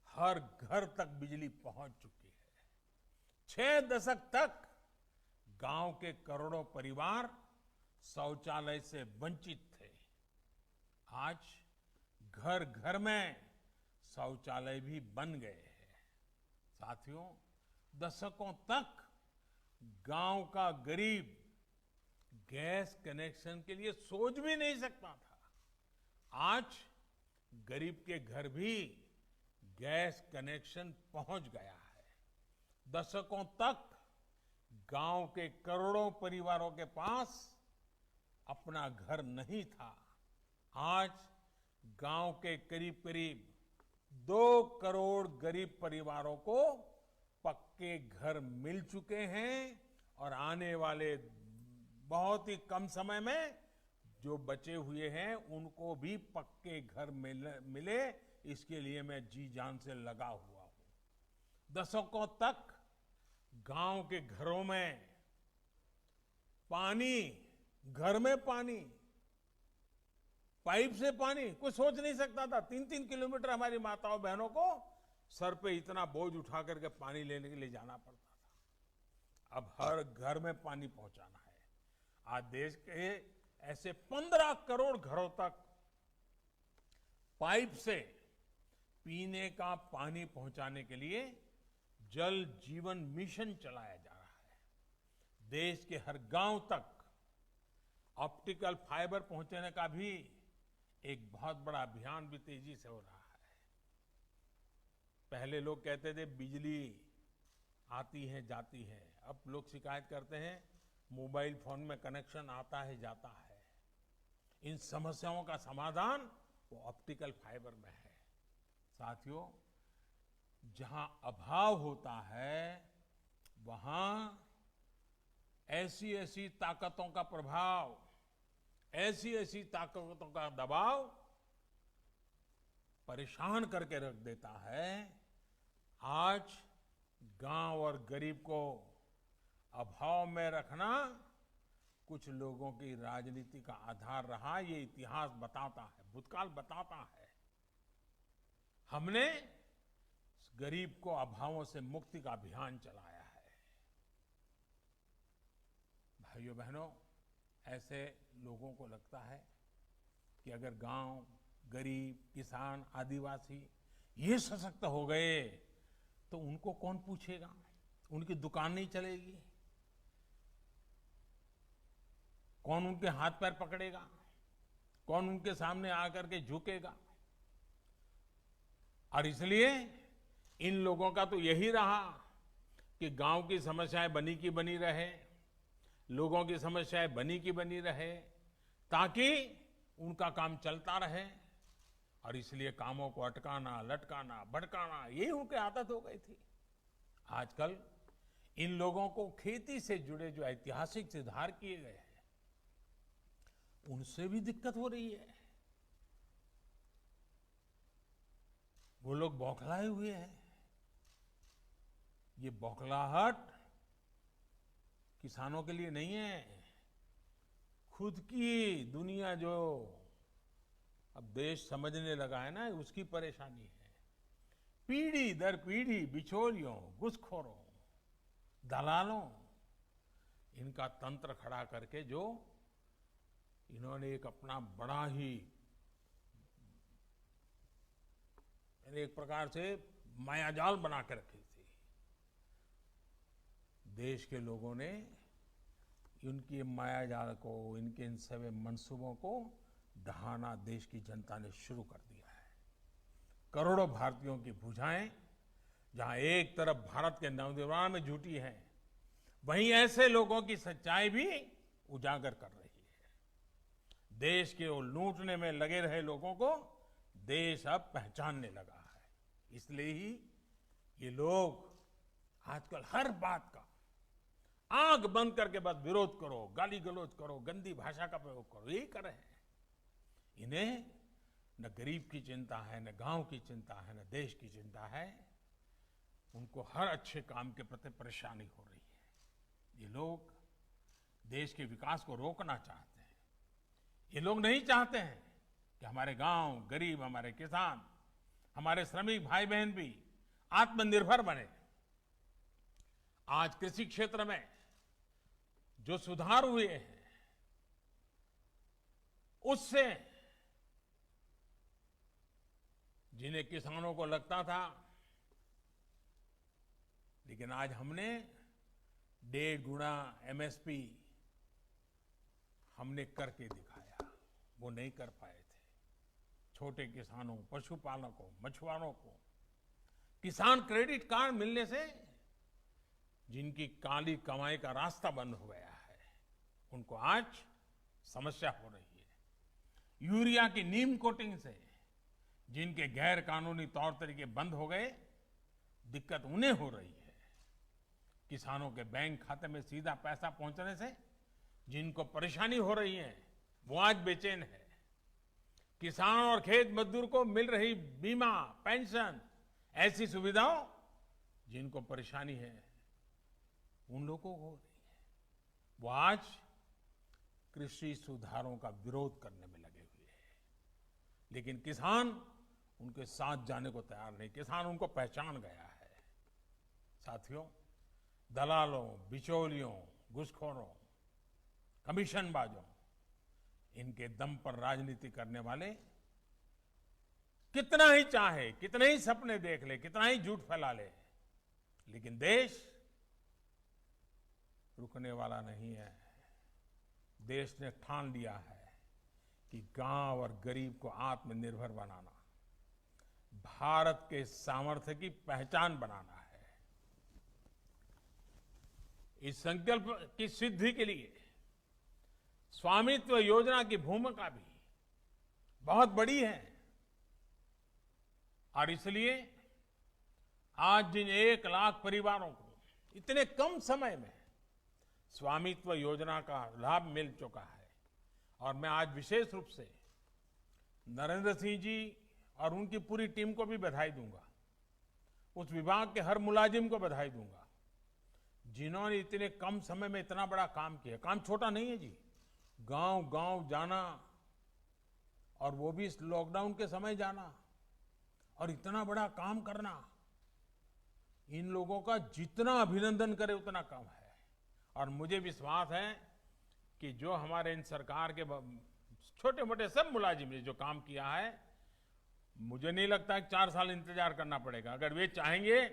हर घर तक बिजली पहुंच चुकी है। 6 दशक तक गांव के करोड़ों परिवार शौचालय से वंचित थे। आज घर घर में शौचालय भी बन गए हैं। साथियों, दशकों तक गांव का गरीब गैस कनेक्शन के लिए सोच भी नहीं सकता था। आज गरीब के घर भी गैस कनेक्शन पहुंच गया है। दशकों तक गांव के करोड़ों परिवारों के पास अपना घर नहीं था। आज गांव के करीब करीब 2 करोड़ गरीब परिवारों को पक्के घर मिल चुके हैं और आने वाले बहुत ही कम समय में जो बचे हुए हैं उनको भी पक्के घर मिले, इसके लिए मैं जी जान से लगा हुआ हूं। दशकों तक गांव के घरों में पानी, घर में पानी, पाइप से पानी, कोई सोच नहीं सकता था। 3-3 किलोमीटर हमारी माताओं बहनों को सर पे इतना बोझ उठा करके पानी लेने के लिए जाना पड़ता था। अब हर घर में पानी पहुंचाना है। आज देश के ऐसे 15 करोड़ घरों तक पाइप से पीने का पानी पहुंचाने के लिए जल जीवन मिशन चलाया जा रहा है। देश के हर गांव तक ऑप्टिकल फाइबर पहुंचाने का भी एक बहुत बड़ा अभियान भी तेजी से हो रहा है। पहले लोग कहते थे बिजली आती है जाती है, अब लोग शिकायत करते हैं मोबाइल फोन में कनेक्शन आता है जाता है। इन समस्याओं का समाधान वो ऑप्टिकल फाइबर में है। साथियों, जहां अभाव होता है वहां ऐसी ऐसी ताकतों का प्रभाव, ऐसी ऐसी ताकतों का दबाव परेशान करके रख देता है। आज गांव और गरीब को अभाव में रखना कुछ लोगों की राजनीति का आधार रहा, ये इतिहास बताता है, भूतकाल बताता है। हमने गरीब को अभावों से मुक्ति का अभियान चलाया है। भाइयों बहनों, ऐसे लोगों को लगता है कि अगर गांव, गरीब, किसान, आदिवासी ये सशक्त हो गए तो उनको कौन पूछेगा, उनकी दुकान नहीं चलेगी, कौन उनके हाथ पैर पकड़ेगा, कौन उनके सामने आकर के झुकेगा। और इसलिए इन लोगों का तो यही रहा कि गांव की समस्याएं बनी की बनी रहे, लोगों की समस्याएं बनी की बनी रहे, ताकि उनका काम चलता रहे। और इसलिए कामों को अटकाना, लटकाना, भटकाना, यही उनकी आदत हो गई थी। आजकल इन लोगों को खेती से जुड़े जो ऐतिहासिक सुधार किए गए हैं उनसे भी दिक्कत हो रही है। वो लोग बौखलाए हुए हैं। ये बौखलाहट किसानों के लिए नहीं है, खुद की दुनिया जो अब देश समझने लगा है ना, उसकी परेशानी है। पीढ़ी दर पीढ़ी बिचौलियों, घुसखोरों, दलालों, इनका तंत्र खड़ा करके जो इन्होंने एक अपना बड़ा ही एक प्रकार से मायाजाल बना के रखी थी। देश के लोगों ने इनकी मायाजाल को, इनके इन सभी मंसूबों को ढहाना देश की जनता ने शुरू कर दिया है। करोड़ों भारतीयों की भुजाएं जहां एक तरफ भारत के नवनिर्माण में जुटी है, वहीं ऐसे लोगों की सच्चाई भी उजागर कर रही है। देश के वो लूटने में लगे रहे लोगों को देश अब पहचानने लगा है। इसलिए ही ये लोग आजकल हर बात का आंख बंद करके बस विरोध करो, गाली गलौज करो, गंदी भाषा का प्रयोग करो, यही कर रहे हैं। इन्हें न गरीब की चिंता है, न गांव की चिंता है, न देश की चिंता है, उनको हर अच्छे काम के प्रति परेशानी हो रही है। ये लोग देश के विकास को रोकना चाहते हैं। ये लोग नहीं चाहते हैं कि हमारे गांव, गरीब, हमारे किसान, हमारे श्रमिक भाई बहन भी आत्मनिर्भर बने। आज कृषि क्षेत्र में जो सुधार हुए हैं, उससे जिन्हें किसानों को लगता था, लेकिन आज हमने 1.5 गुना एमएसपी हमने करके दिखाया। वो नहीं कर पाए थे। छोटे किसानों, पशुपालकों, मछुआरों को किसान क्रेडिट कार्ड मिलने से जिनकी काली कमाई का रास्ता बंद हो गया है, उनको आज समस्या हो रही है। यूरिया की नीम कोटिंग से जिनके गैर कानूनी तौर तरीके बंद हो गए, दिक्कत उन्हें हो रही है। किसानों के बैंक खाते में सीधा पैसा पहुंचने से जिनको परेशानी हो रही है, वो आज बेचैन है। किसान और खेत मजदूर को मिल रही बीमा, पेंशन, ऐसी सुविधाओं जिनको परेशानी है, उन लोगों को हो रही है। वो आज कृषि सुधारों का विरोध करने में लगे हुए हैं। लेकिन किसान उनके साथ जाने को तैयार नहीं। किसान उनको पहचान गया है। साथियों, दलालों, बिचौलियों, घुसखोरों, कमीशनबाजों, इनके दम पर राजनीति करने वाले कितना ही चाहे, कितने ही सपने देख ले, कितना ही झूठ फैला ले, लेकिन देश रुकने वाला नहीं है। देश ने ठान लिया है कि गांव और गरीब को आत्मनिर्भर बनाना, भारत के सामर्थ्य की पहचान बनाना है। इस संकल्प की सिद्धि के लिए स्वामित्व योजना की भूमिका भी बहुत बड़ी है। और इसलिए आज जिन 1 लाख परिवारों को इतने कम समय में स्वामित्व योजना का लाभ मिल चुका है, और मैं आज विशेष रूप से नरेंद्र सिंह जी और उनकी पूरी टीम को भी बधाई दूंगा। उस विभाग के हर मुलाजिम को बधाई दूंगा, जिन्होंने इतने कम समय में इतना बड़ा काम किया। काम छोटा नहीं है जी। गांव गांव जाना, और वो भी इस लॉकडाउन के समय जाना, और इतना बड़ा काम करना, इन लोगों का जितना अभिनंदन करे उतना कम है। और मुझे विश्वास है कि जो हमारे इन सरकार के छोटे मोटे सब मुलाजिम ने जो काम किया है, मुझे नहीं लगता कि 4 साल इंतजार करना पड़ेगा। अगर वे चाहेंगे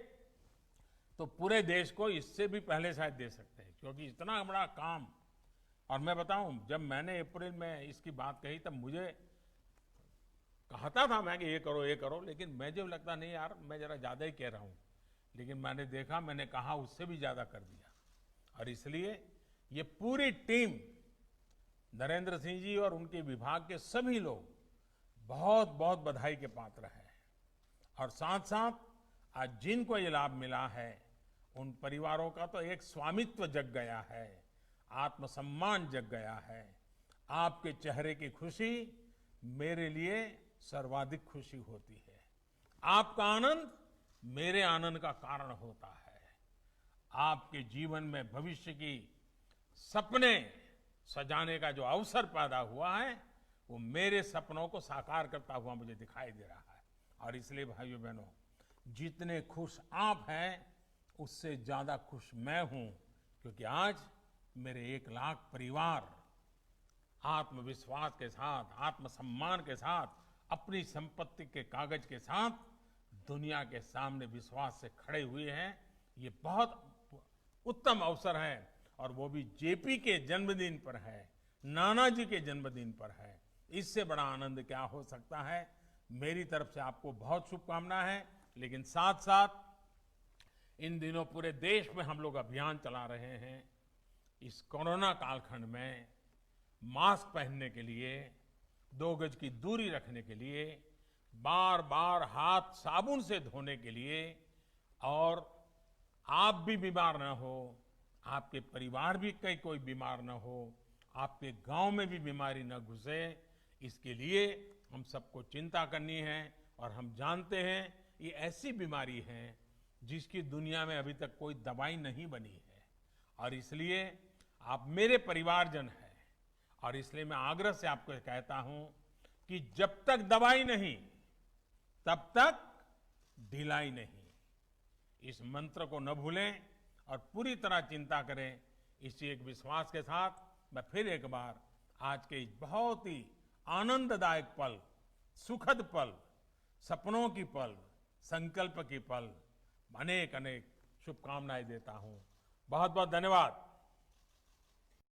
तो पूरे देश को इससे भी पहले शायद दे सकते हैं, क्योंकि इतना बड़ा काम। और मैं बताऊं, जब मैंने अप्रैल में इसकी बात कही तब मुझे कहता था मैं कि ये करो ये करो, लेकिन मुझे लगता नहीं यार, मैं जरा ज्यादा ही कह रहा हूं। लेकिन मैंने देखा, मैंने कहा उससे भी ज्यादा कर दिया। और इसलिए ये पूरी टीम, नरेंद्र सिंह जी और उनके विभाग के सभी लोग बहुत बहुत बधाई के पात्र हैं। और साथ साथ आज जिनको ये लाभ मिला है, उन परिवारों का तो एक स्वामित्व जग गया है, आत्मसम्मान जग गया है। आपके चेहरे की खुशी मेरे लिए सर्वाधिक खुशी होती है। आपका आनंद मेरे आनंद का कारण होता है। आपके जीवन में भविष्य की सपने सजाने का जो अवसर पैदा हुआ है, वो मेरे सपनों को साकार करता हुआ मुझे दिखाई दे रहा है। और इसलिए भाइयों बहनों, जितने खुश आप हैं, उससे ज्यादा खुश मैं हूं, क्योंकि आज मेरे 1 लाख परिवार आत्मविश्वास के साथ, आत्मसम्मान के साथ, अपनी संपत्ति के कागज के साथ दुनिया के सामने विश्वास से खड़े हुए हैं। ये बहुत उत्तम अवसर है, और वो भी जेपी के जन्मदिन पर है, नानाजी के जन्मदिन पर है। इससे बड़ा आनंद क्या हो सकता है। मेरी तरफ से आपको बहुत शुभकामना है। लेकिन साथ साथ इन दिनों पूरे देश में हम लोग अभियान चला रहे हैं। इस कोरोना कालखंड में मास्क पहनने के लिए, 2 गज की दूरी रखने के लिए, बार बार हाथ साबुन से धोने के लिए, और आप भी बीमार न हो, आपके परिवार भी कहीं कोई बीमार न हो, आपके गांव में भी बीमारी न घुसे, इसके लिए हम सबको चिंता करनी है और हम जानते हैं ये ऐसी बीमारी है जिसकी दुनिया में अभी तक कोई दवाई नहीं बनी है और इसलिए आप मेरे परिवारजन हैं और इसलिए मैं आग्रह से आपको कहता हूं कि जब तक दवाई नहीं तब तक ढिलाई नहीं। इस मंत्र को न भूलें और पूरी तरह चिंता करें। इसी एक विश्वास के साथ मैं फिर एक बार आज के इस बहुत ही आनंददायक पल, सुखद पल, सपनों की पल, संकल्प की पल, अनेक अनेक शुभकामनाएं देता हूं। बहुत बहुत धन्यवाद।